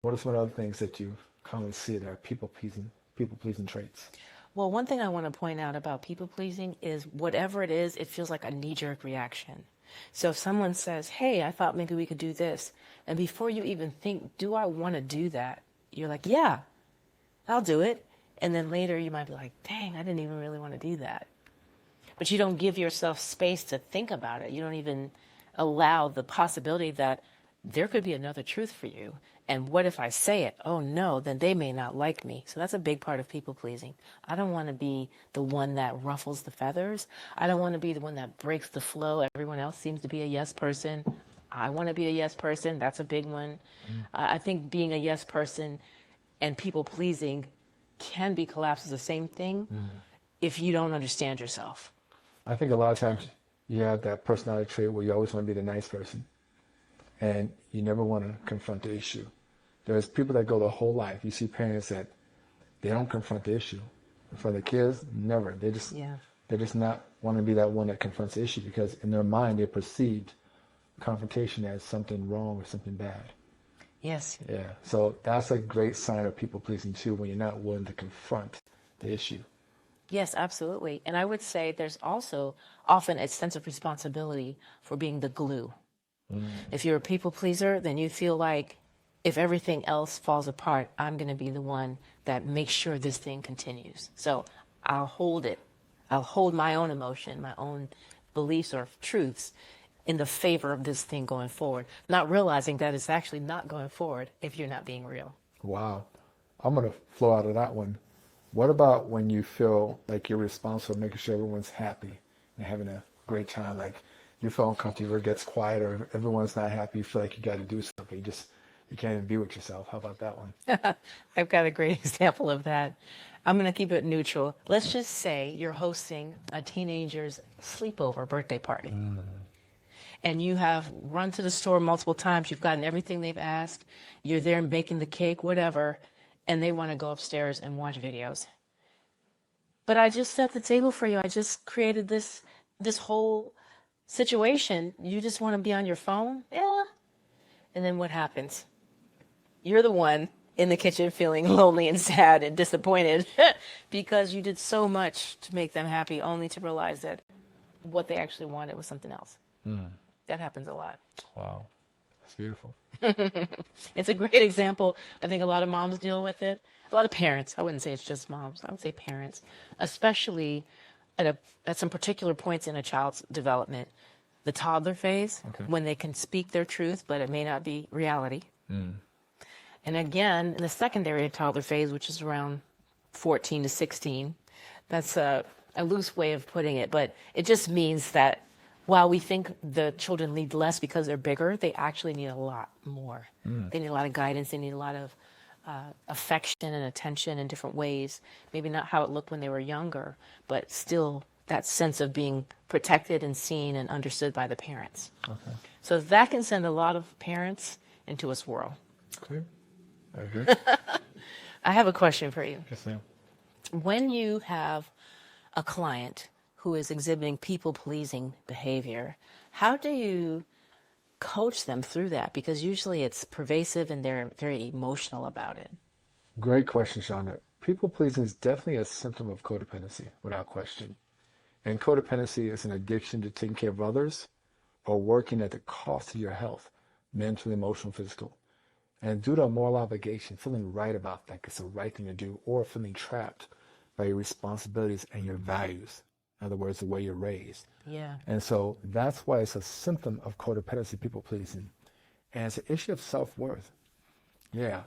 What are some other things that you commonly see that are people pleasing traits? Well, one thing I want to point out about people pleasing is whatever it is, it feels like a knee jerk reaction. So if someone says, hey, I thought maybe we could do this, and before you even think, do I want to do that? You're like, yeah, I'll do it. And then later you might be like, dang, I didn't even really want to do that. But you don't give yourself space to think about it. You don't even allow the possibility that there could be another truth for you. And what if I say it? Oh no, then they may not like me. So that's a big part of people pleasing. I don't want to be the one that ruffles the feathers. I don't want to be the one that breaks the flow. Everyone else seems to be a yes person. I want to be a yes person. That's a big one. I think being a yes person and people pleasing can be collapsed as the same thing if you don't understand yourself. I think a lot of times you have that personality trait where you always want to be the nice person and you never want to confront the issue. There's people that go their whole life. You see parents that they don't confront the issue. For the kids, never. They're just not want to be that one that confronts the issue because in their mind they perceived confrontation as something wrong or something bad. Yes. Yeah. So that's a great sign of people pleasing too when you're not willing to confront the issue. Yes, absolutely. And I would say there's also often a sense of responsibility for being the glue. If you're a people pleaser, then you feel like if everything else falls apart, I'm going to be the one that makes sure this thing continues. So I'll hold it. I'll hold my own emotion, my own beliefs or truths in the favor of this thing going forward, not realizing that it's actually not going forward if you're not being real. Wow. I'm going to flow out of that one. What about when you feel like you're responsible for making sure everyone's happy and having a great time? Like you feel uncomfortable or it gets quiet or everyone's not happy. You feel like you got to do something. You can't even be with yourself. How about that one? I've got a great example of that. I'm going to keep it neutral. Let's just say you're hosting a teenager's sleepover birthday party. And you have run to the store multiple times. You've gotten everything they've asked. You're there baking the cake, whatever. And they want to go upstairs and watch videos. But I just set the table for you. I just created this whole situation. You just want to be on your phone? Yeah. And then what happens? You're the one in the kitchen feeling lonely and sad and disappointed because you did so much to make them happy only to realize that what they actually wanted was something else. That happens a lot. Wow. That's beautiful. It's a great example. I think a lot of moms deal with it. A lot of parents. I wouldn't say it's just moms. I would say parents, especially at some particular points in a child's development. The toddler phase, when they can speak their truth, but it may not be reality. And again, in the secondary toddler phase, which is around 14 to 16, that's a loose way of putting it, but it just means that while we think the children need less because they're bigger, they actually need a lot more. They need a lot of guidance. They need a lot of affection and attention in different ways. Maybe not how it looked when they were younger, but still that sense of being protected and seen and understood by the parents. Okay. So that can send a lot of parents into a swirl. Okay. I agree. I have a question for you. Yes, ma'am. When you have a client who is exhibiting people-pleasing behavior, how do you coach them through that? Because usually it's pervasive and they're very emotional about it. Great question, Shonda. People pleasing is definitely a symptom of codependency, without question. And codependency is an addiction to taking care of others or working at the cost of your health, mental, emotional, physical. And due to a moral obligation, feeling right about that, it's the right thing to do, or feeling trapped by your responsibilities and your values. In other words, the way you're raised. Yeah. And so that's why it's a symptom of codependency, people pleasing. And it's an issue of self-worth. Yeah.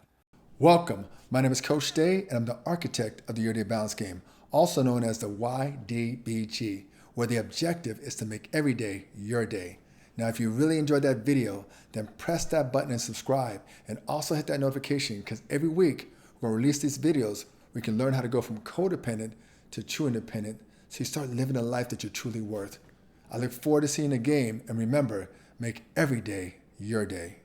Welcome. My name is Coach Day, and I'm the architect of the Your Day Balance Game, also known as the YDBG, where the objective is to make every day your day. Now, if you really enjoyed that video, then press that button and subscribe, and also hit that notification, because every week we're going to release these videos where you can learn how to go from codependent to true independent, so you start living a life that you're truly worth. I look forward to seeing the game, and remember, make every day your day.